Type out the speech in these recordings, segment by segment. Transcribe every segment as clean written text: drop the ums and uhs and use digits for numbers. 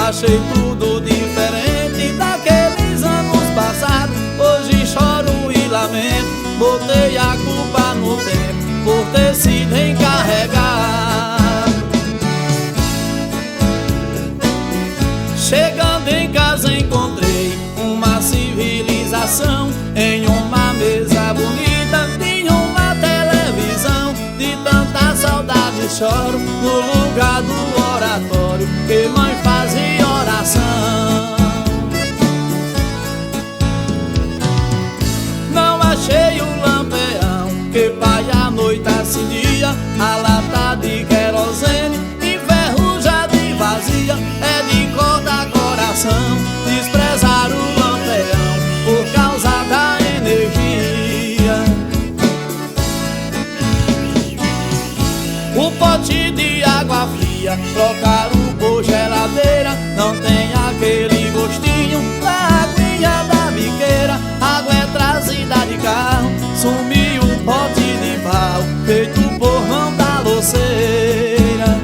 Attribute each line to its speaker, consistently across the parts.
Speaker 1: Achei tudo diferente daqueles anos passados. Hoje choro e lamento, botei a culpa no tempo por ter sido encarregado. Chegando em casa encontrei uma civilização. Em uma mesa bonita tinha uma televisão. De tanta saudade choro no lugar do oratório que mãe fazia oração. Não achei o lampião que pai à noite acendia. A lata de querosene enferrujada e vazia. É de cortar coração desprezar o lampião por causa da energia. O pote de água fria trocaram por geladeira. Não tem aquele gostinho da aguinha da biqueira. Água é trazida de carro, sumiu um pote de pau feito por mão da louceira.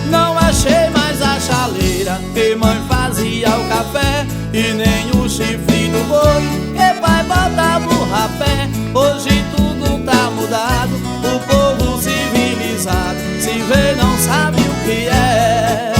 Speaker 1: Não achei mais a chaleira que mãe fazia o café, e nem o chifre do boi que pai botava o rapé. Hoje tudo tá mudado, o povo civilizado se vê não sabe o que é.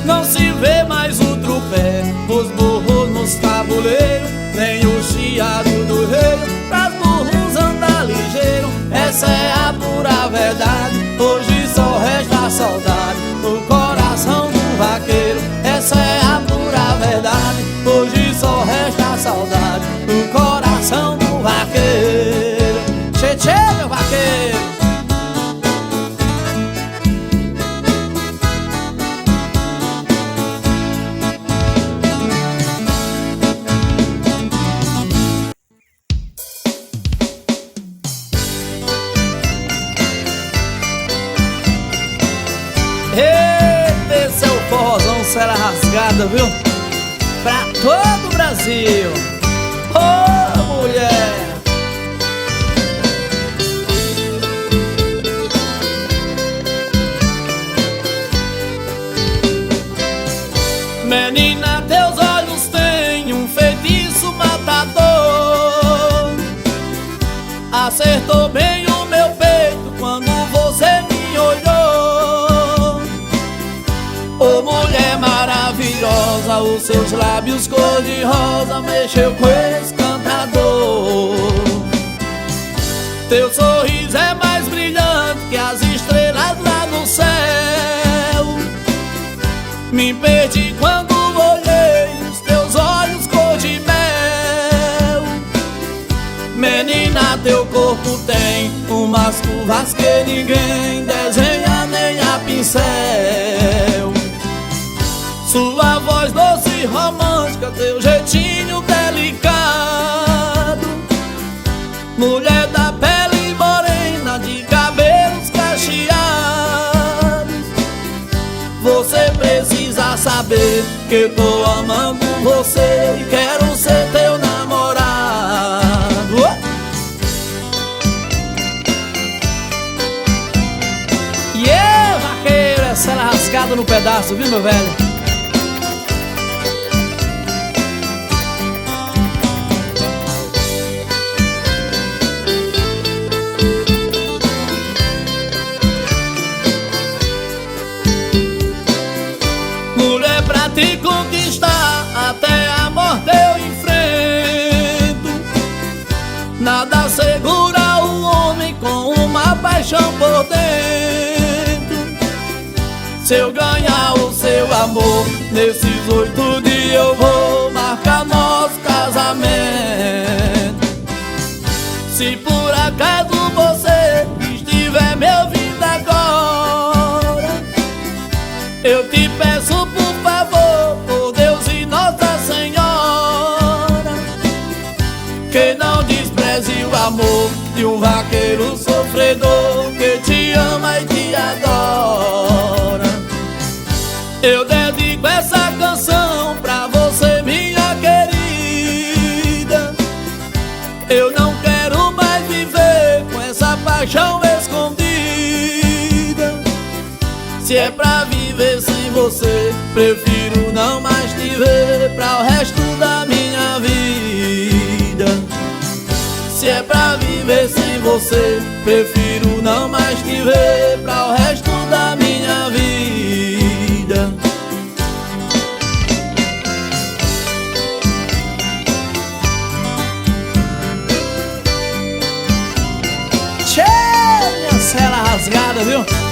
Speaker 1: Não se vê mais o trupé, os burros nos tabuleiros, nem o chiado do rei pras burros andar ligeiro. Essa é a pura verdade, hoje só resta saudade no coração do vaqueiro. Essa é a pura verdade, hoje só resta saudade no coração do vaqueiro. Tchê, tchê, meu vaqueiro. Eita, esse é o forrozão Cela Rasgada, viu? Pra todo o Brasil. Ô, mulher! Menina, teus olhos têm um feitiço matador. Acertou bem o meu peito quando você me olhou. Ô mulher maravilhosa, os seus lábios cor-de-rosa mexeu com esse cantador. Teu sorriso é mais brilhante que as estrelas lá no céu. Me perdi quando olhei os teus olhos cor-de-mel. Menina, teu corpo tem umas curvas que ninguém desenha nem a pincel. Sua voz doce e romântica, teu jeitinho delicado. Mulher da pele morena, de cabelos cacheados. Você precisa saber que eu tô amando você e quero ser teu namorado. Yeah, vaqueiro, essa era rasgada no pedaço, viu, meu velho? Mulher, pra te conquistar até a morte eu enfrento. Nada segura o homem com uma paixão por dentro. Se eu ganhar o seu amor, nesses 8 dias eu vou marcar nosso casamento. Se por acaso você estiver me ouvindo agora, eu te peço por favor, por Deus e Nossa Senhora, que não despreze o amor de um vaqueiro sofredor que te ama e te adora. Eu dedico essa canção pra você, minha querida. Eu não quero mais viver com essa paixão. é pra viver sem você, prefiro não mais te ver para o resto da minha vida. Se é pra viver sem você, prefiro não mais te ver para o resto da minha vida. Tchê, minha cela rasgada, viu?